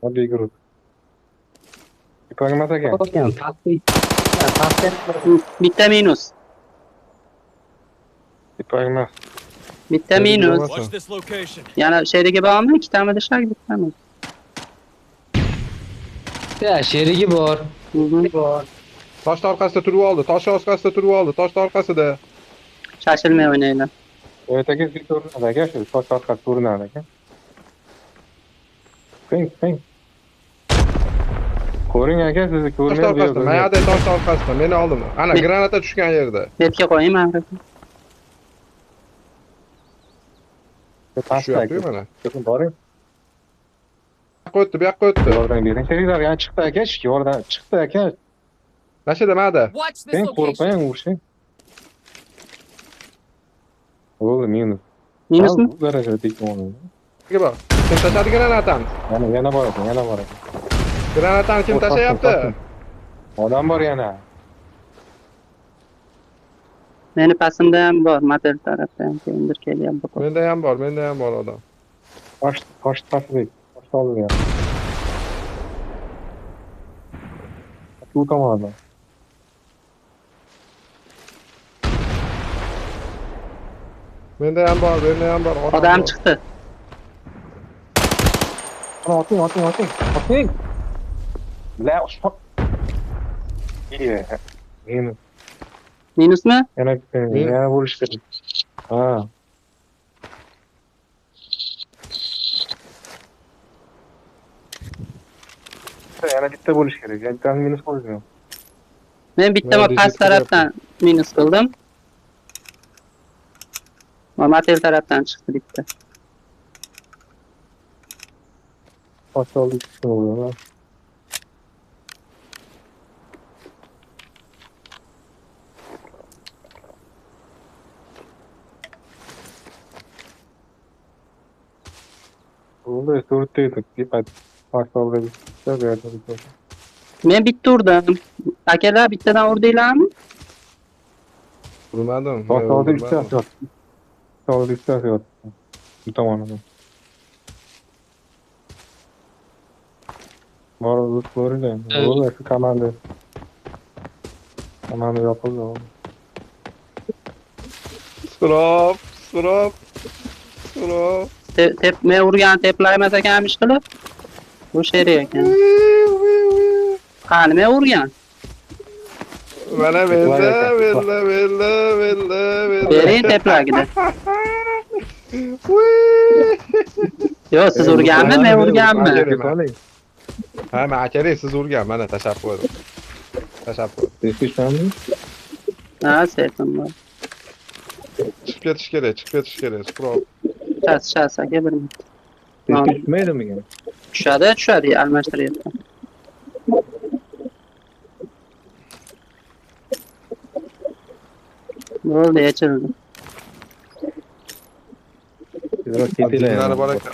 Oddiy guruh. Ipagmas ekan. Yo'q, pastga bitta minus. Ipagmas. Bitta Sherigi minus. bo'lmasin. Watch this location. Yana sherigi bormi? Ikkitami dishak, bittami? Ya sherigi bor. Mhm. Tosh orqasida turib oldi. Tosh orqasida turib oldi. Tosh orqasida. Shoshilmay o'ynaylar. Ertaga zil ko'rinadi aka, shu tosh orqasi ko'rinadi aka. Ping. Ko'ring aka, sizni Tosh ko'rmayapti. orqasida. Mayada tosh orqasida. Meni oldim. Ana granata tushgan yerda. Betga qo'ying, men Tushyapti mana. Boring. Bu yoqqa o'tdi. Yordam bering. Sheringlar yana chiqdi aka, yordam chiqdi aka. Nashida mayda. Watch this Ping location. qo'rqmang, urishing. Bo'ldi, minus. Minusmi? Bu darajada tekmonim. Nega bor? Kim tashladi granatani? Yana bor ekan, yana bor ekan. Granatani kim tashlayapti? Odam bor yana. Meni pastimda ham bor, motel tarafda ham kimdir kelyapti. Menda ham bor odam. Tosh tashlaydi. Tosh oldi. Shu tomonda. Menda ham bor. Odam chiqdi. Oting. La, ushla. Minus. Minusmi? Yana bo'lish kerak. Ha. Yana bitta bo'lish kerak. Bittani minus qo'ydim. Men bitta Men past tarafdan minus qildim. Motel tarafdan chiqdi bitta. Tosh oldi chiqdi. Bo'ldi, to'rttaydi. Tepat. Tosh oldi. Men bitta urdim. Akalar bittadan urdinglarmi? Urmadim. Tosh oldi bittasi yo'q. Tosh oldi bittasi yo'q. Bu tomondan. Bor o'z ko'rdi. Bo'ldi, shu komanda. Komanda yopildi. Surop. Men urgan teplar emas ekan ish qilib. Bu sherik ekan. Qani men urgan. Mana bella. Bering teplargida. Yo'q, siz urganmi, men urganmi? Ha, men akalik siz urgan. Mana tashab qo'ydim. Tekishlanmi? Ha, sepim bor. Chiqib ketish kerak. Surop. Shas aka bir minut. Tekishmaydimi? Tushadi, almashtiryapman. Bo'ldi, yechildi. Biraz ketilayım. Dinlari bor ekan.